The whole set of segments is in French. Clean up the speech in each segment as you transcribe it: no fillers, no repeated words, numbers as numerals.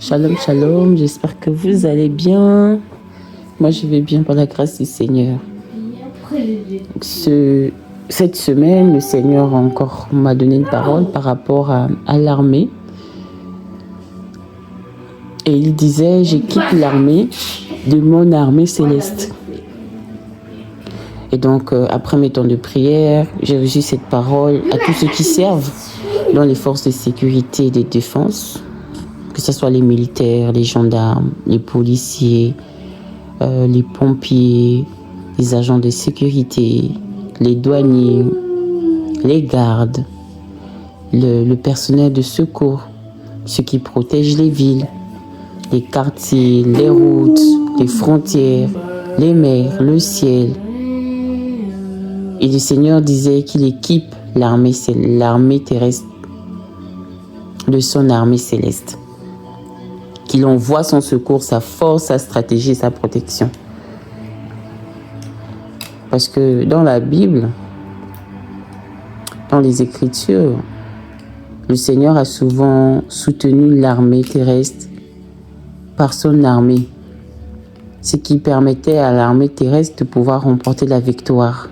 Shalom, shalom, j'espère que vous allez bien. Moi, je vais bien par la grâce du Seigneur. Cette semaine, le Seigneur m'a donné une parole par rapport à l'armée. Et il disait, j'équipe l'armée de mon armée céleste. Et donc, après mes temps de prière, j'ai reçu cette parole à tous ceux qui servent dans les forces de sécurité et de défense, que ce soit les militaires, les gendarmes, les policiers, les pompiers, les agents de sécurité, les douaniers, les gardes, le personnel de secours, ceux qui protègent les villes, les quartiers, les routes, les frontières, les mers, le ciel. Et le Seigneur disait qu'il équipe l'armée terrestre de son armée céleste. Qu'il envoie son secours, sa force, sa stratégie, sa protection. Parce que dans la Bible, dans les Écritures, le Seigneur a souvent soutenu l'armée terrestre par son armée, ce qui permettait à l'armée terrestre de pouvoir remporter la victoire.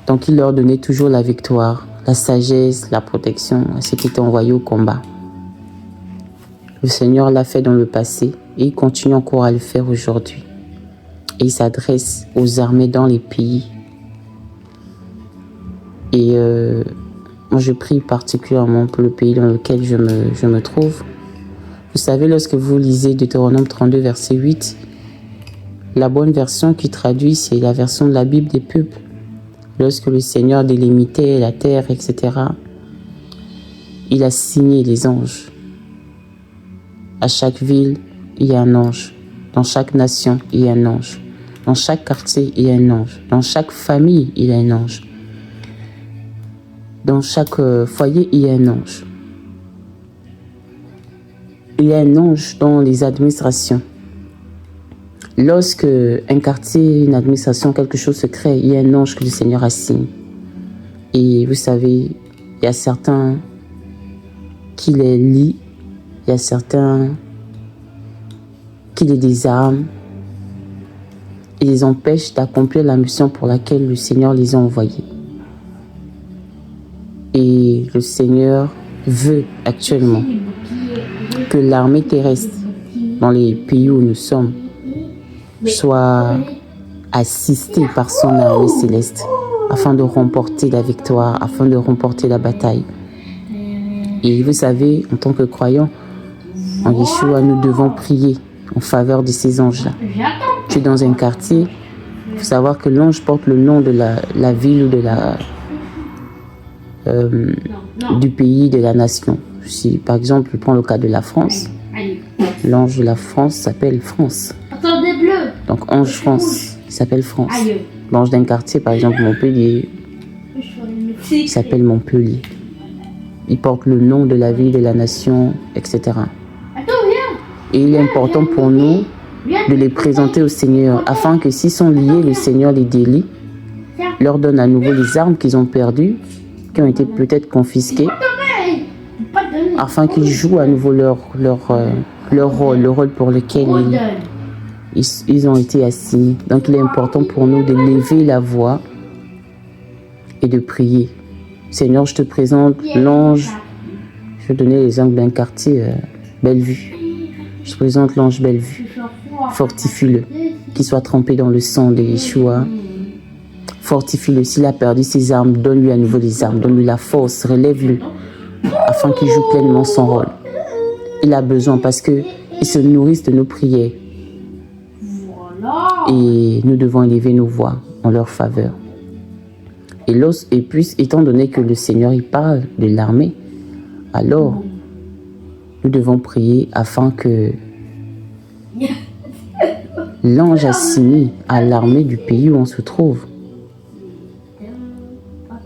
Donc il leur donnait toujours la victoire, la sagesse, la protection à ceux qui étaient envoyés au combat. Le Seigneur l'a fait dans le passé et il continue encore à le faire aujourd'hui. Et il s'adresse aux armées dans les pays. Et moi je prie particulièrement pour le pays dans lequel je me trouve. Vous savez, lorsque vous lisez Deutéronome 32, verset 8, la bonne version qui traduit, c'est la version de la Bible des peuples. Lorsque le Seigneur délimitait la terre, etc., il a signé les anges. À chaque ville, il y a un ange. Dans chaque nation, il y a un ange. Dans chaque quartier, il y a un ange. Dans chaque famille, il y a un ange. Dans chaque foyer, il y a un ange. Il y a un ange dans les administrations. Lorsque un quartier, une administration, quelque chose se crée, il y a un ange que le Seigneur assigne. Et vous savez, il y a certains qui les lient, il y a certains qui les désarment et les empêchent d'accomplir la mission pour laquelle le Seigneur les a envoyés. Et le Seigneur veut actuellement que l'armée terrestre dans les pays où nous sommes soit assistée par son armée céleste afin de remporter la victoire, afin de remporter la bataille. Et vous savez, en tant que croyants, en Yeshua, nous devons prier en faveur de ces anges-là. Tu es dans un quartier, il faut savoir que l'ange porte le nom de la ville ou du pays, de la nation. Si, par exemple, je prends le cas de la France, l'ange de la France s'appelle France. Donc, ange France, il s'appelle France. L'ange d'un quartier, par exemple, Montpellier, il s'appelle Montpellier. Il porte le nom de la ville, de la nation, etc. Et il est important pour nous de les présenter au Seigneur, afin que s'ils sont liés, le Seigneur les délie, leur donne à nouveau les armes qu'ils ont perdues, qui ont été peut-être confisquées, afin qu'ils jouent à nouveau leur rôle, le rôle pour lequel ils ont été assignés. Donc il est important pour nous de lever la voix et de prier. Seigneur, je te présente l'ange. Je vais donner l'exemple d'un quartier, Bellevue. Je te présente l'ange Bellevue. Fortifie-le, qu'il soit trempé dans le sang de Yeshua. Fortifie-le. S'il a perdu ses armes, donne-lui à nouveau les armes. Donne-lui la force, relève-le, afin qu'il joue pleinement son rôle. Il a besoin parce qu'il se nourrit de nos prières. Et nous devons élever nos voix en leur faveur. Et puis, étant donné que le Seigneur il parle de l'armée, alors nous devons prier afin que l'ange assigné à l'armée du pays où on se trouve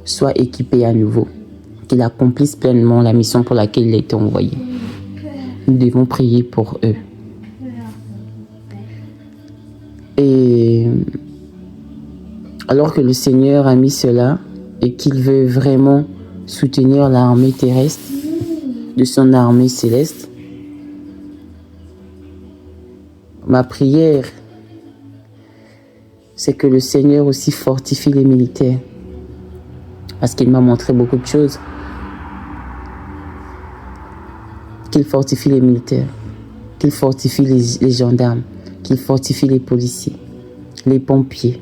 soit équipé à nouveau, qu'il accomplisse pleinement la mission pour laquelle il a été envoyé. Nous devons prier pour eux. Et alors que le Seigneur a mis cela et qu'il veut vraiment soutenir l'armée terrestre, de son armée céleste. Ma prière, c'est que le Seigneur aussi fortifie les militaires. Parce qu'il m'a montré beaucoup de choses. Qu'il fortifie les militaires, qu'il fortifie les gendarmes, qu'il fortifie les policiers, les pompiers,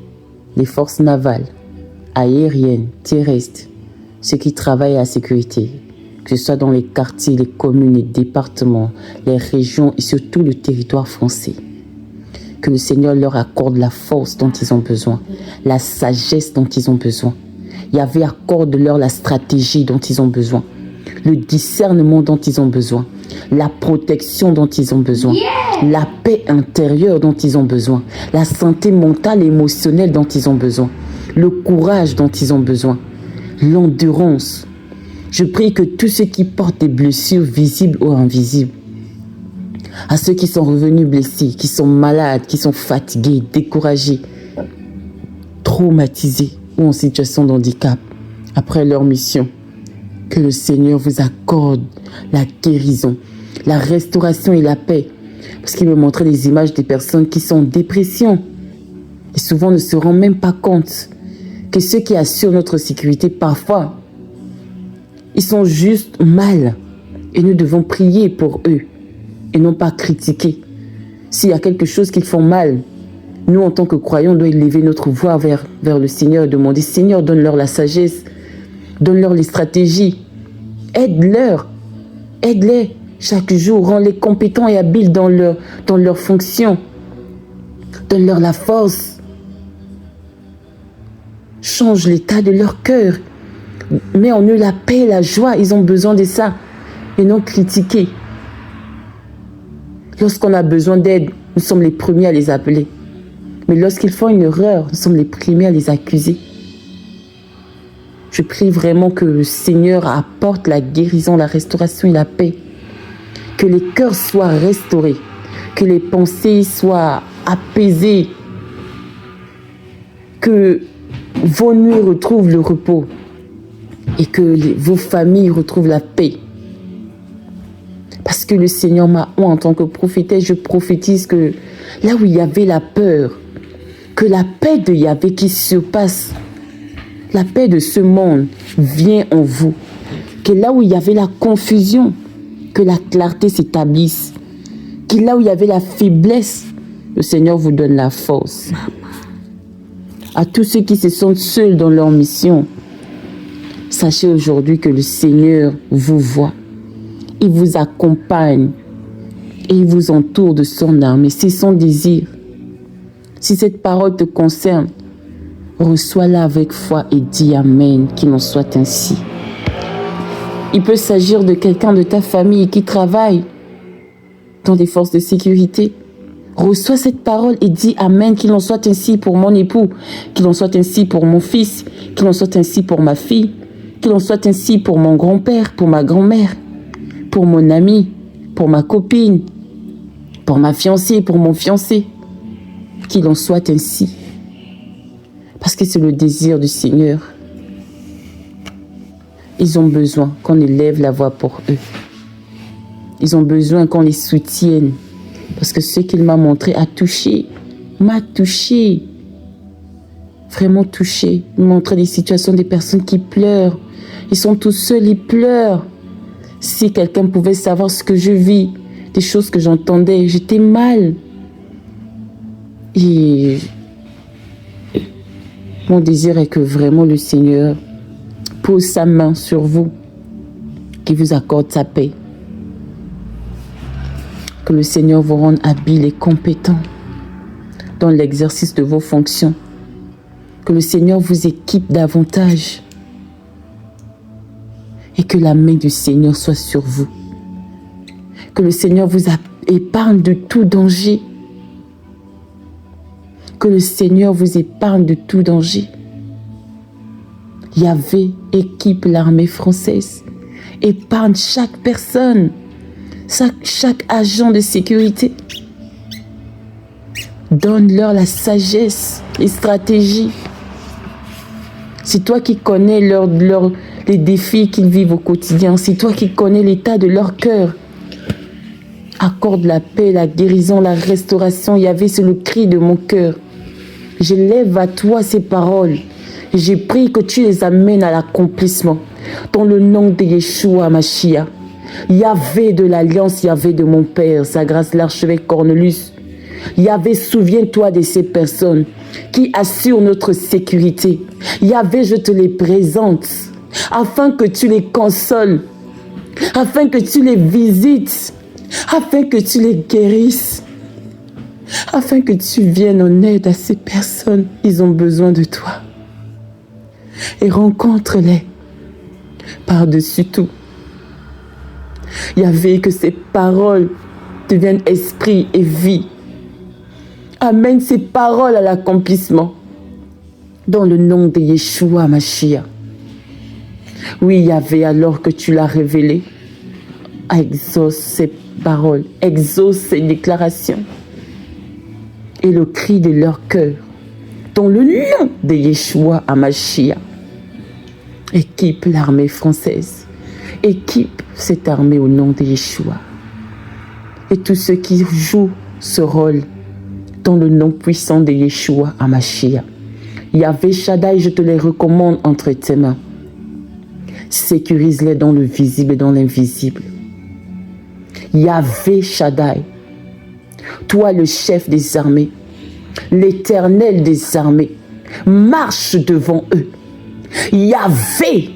les forces navales, aériennes, terrestres, ceux qui travaillent à la sécurité, que ce soit dans les quartiers, les communes, les départements, les régions et surtout le territoire français. Que le Seigneur leur accorde la force dont ils ont besoin, la sagesse dont ils ont besoin. Yahvé accorde-leur la stratégie dont ils ont besoin, le discernement dont ils ont besoin, la protection dont ils ont besoin, la paix intérieure dont ils ont besoin, la santé mentale et émotionnelle dont ils ont besoin, le courage dont ils ont besoin, l'endurance. Je prie que tous ceux qui portent des blessures visibles ou invisibles, à ceux qui sont revenus blessés, qui sont malades, qui sont fatigués, découragés, traumatisés ou en situation de handicap, après leur mission, que le Seigneur vous accorde la guérison, la restauration et la paix. Parce qu'il me montrait des images des personnes qui sont en dépression et souvent ne se rendent même pas compte que ceux qui assurent notre sécurité, parfois, ils sont juste mal et nous devons prier pour eux et non pas critiquer. S'il y a quelque chose qu'ils font mal, nous, en tant que croyants, on doit élever notre voix vers le Seigneur et demander: Seigneur, donne-leur la sagesse, donne-leur les stratégies, aide-les chaque jour, rends-les compétents et habiles dans leur fonction, donne-leur la force, change l'état de leur cœur, mets en eux la paix et la joie, ils ont besoin de ça, et non critiquer. Lorsqu'on a besoin d'aide, nous sommes les premiers à les appeler. Mais lorsqu'ils font une erreur, nous sommes les premiers à les accuser. Je prie vraiment que le Seigneur apporte la guérison, la restauration et la paix. Que les cœurs soient restaurés, que les pensées soient apaisées, que vos nuits retrouvent le repos et que vos familles retrouvent la paix. Parce que le Seigneur m'a oint en tant que prophétesse, je prophétise que là où il y avait la peur, que la paix de Yahvé qui surpasse la paix de ce monde vient en vous. Que là où il y avait la confusion, que la clarté s'établisse. Que là où il y avait la faiblesse, le Seigneur vous donne la force. À tous ceux qui se sentent seuls dans leur mission, sachez aujourd'hui que le Seigneur vous voit. Il vous accompagne et il vous entoure de son armée. C'est son désir. Si cette parole te concerne, reçois-la avec foi et dis Amen, qu'il en soit ainsi. Il peut s'agir de quelqu'un de ta famille qui travaille dans des forces de sécurité. Reçois cette parole et dis Amen, qu'il en soit ainsi pour mon époux, qu'il en soit ainsi pour mon fils, qu'il en soit ainsi pour ma fille, qu'il en soit ainsi pour mon grand-père, pour ma grand-mère, pour mon ami, pour ma copine, pour ma fiancée, pour mon fiancé. Qu'il en soit ainsi. Parce que c'est le désir du Seigneur. Ils ont besoin qu'on élève la voix pour eux. Ils ont besoin qu'on les soutienne. Parce que ce qu'il m'a montré m'a touché. Vraiment touché. Il m'a montré des situations des personnes qui pleurent. Ils sont tous seuls, ils pleurent. Si quelqu'un pouvait savoir ce que je vis, des choses que j'entendais, j'étais mal. Et mon désir est que vraiment le Seigneur pose sa main sur vous, qu'il vous accorde sa paix. Que le Seigneur vous rende habile et compétent dans l'exercice de vos fonctions. Que le Seigneur vous équipe davantage. Et que la main du Seigneur soit sur vous. Que le Seigneur vous épargne de tout danger. Que le Seigneur vous épargne de tout danger. Yahvé équipe l'armée française. Épargne chaque personne, chaque agent de sécurité. Donne-leur la sagesse, les stratégies. C'est toi qui connais les défis qu'ils vivent au quotidien. C'est toi qui connais l'état de leur cœur. Accorde la paix, la guérison, la restauration. Yahvé, c'est le cri de mon cœur. Je lève à toi ces paroles. J'ai pris que tu les amènes à l'accomplissement. Dans le nom de Yeshua Mashiach. Yahvé de l'Alliance, Yahvé de mon Père, sa grâce l'archevêque Cornelius. Yahvé, souviens-toi de ces personnes qui assurent notre sécurité. Yahvé, je te les présente afin que tu les consoles, afin que tu les visites, afin que tu les guérisses, afin que tu viennes en aide à ces personnes. Ils ont besoin de toi. Et rencontre-les par-dessus tout. Yahvé, que ces paroles deviennent esprit et vie. Amène ces paroles à l'accomplissement. Dans le nom de Yeshua Mashiach. Oui, Yahvé, alors que tu l'as révélé, exauce ces paroles, exauce ces déclarations et le cri de leur cœur. Dans le nom de Yeshua Mashiach. Équipe l'armée française. Équipe cette armée au nom de Yeshua. Et tous ceux qui jouent ce rôle dans le nom puissant de Yeshua Mashiach. Yahvé Shaddai, je te les recommande entre tes mains. Sécurise-les dans le visible et dans l'invisible. Yahvé Shaddai, toi le chef des armées, l'Éternel des armées, marche devant eux. Yahvé,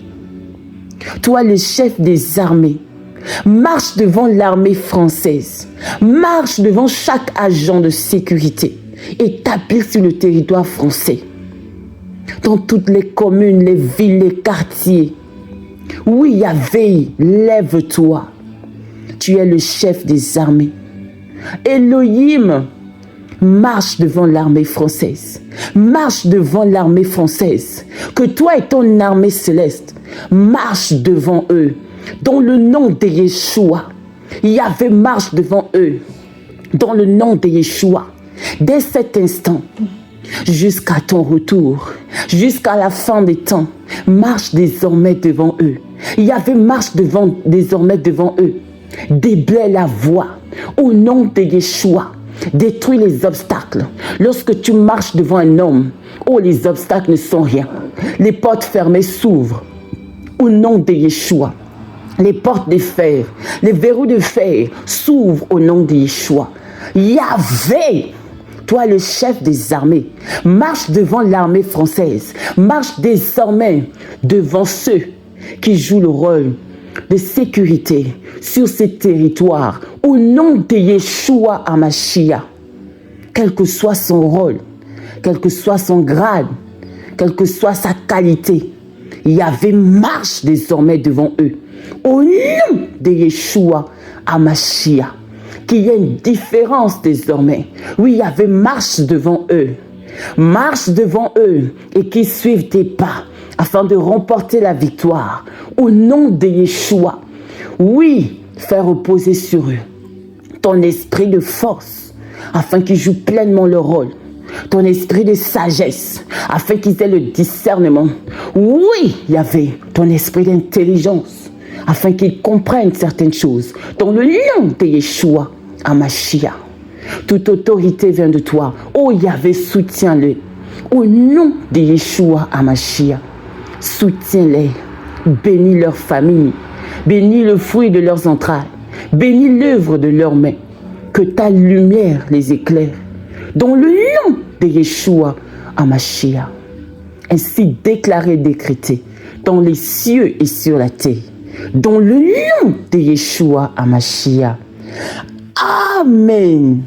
toi le chef des armées, marche devant l'armée française, marche devant chaque agent de sécurité établi sur le territoire français, dans toutes les communes, les villes, les quartiers. Oui, Yahvé, lève-toi. Tu es le chef des armées. Elohim, marche devant l'armée française. Marche devant l'armée française. Que toi et ton armée céleste marche devant eux. Dans le nom de Yeshua. Yahvé marche devant eux. Dans le nom de Yeshua. Dès cet instant, jusqu'à ton retour, jusqu'à la fin des temps, marche désormais devant eux. Yahvé marche désormais devant eux. Déblaye la voie au nom de Yeshua. Détruis les obstacles. Lorsque tu marches devant un homme, oh, les obstacles ne sont rien. Les portes fermées s'ouvrent au nom de Yeshua. Les portes de fer, les verrous de fer s'ouvrent au nom de Yeshua. Yahvé, toi le chef des armées, marche devant l'armée française. Marche désormais devant ceux qui jouent le rôle de sécurité sur ces territoires au nom de Yeshua Mashiach. Quel que soit son rôle, quel que soit son grade, quelle que soit sa qualité, Yahvé marche désormais devant eux au nom de Yeshua Mashiach. Qu'il y ait une différence désormais. Oui, Yahvé marche devant eux. Marche devant eux et qu'ils suivent tes pas afin de remporter la victoire au nom de Yeshua. Oui, faire reposer sur eux ton esprit de force afin qu'ils jouent pleinement leur rôle. Ton esprit de sagesse afin qu'ils aient le discernement. Oui, Yahvé, ton esprit d'intelligence afin qu'ils comprennent certaines choses. Dans le nom de Yeshua Mashiach. Toute autorité vient de toi. Oh Yahvé, soutiens-le. Au nom de Yeshua Mashiach. Soutiens-les. Bénis leur famille. Bénis le fruit de leurs entrailles. Bénis l'œuvre de leurs mains. Que ta lumière les éclaire. Dans le nom de Yeshua Mashiach. Ainsi déclaré, décrété. Dans les cieux et sur la terre. Dans le nom de Yeshua Mashiach. Amen.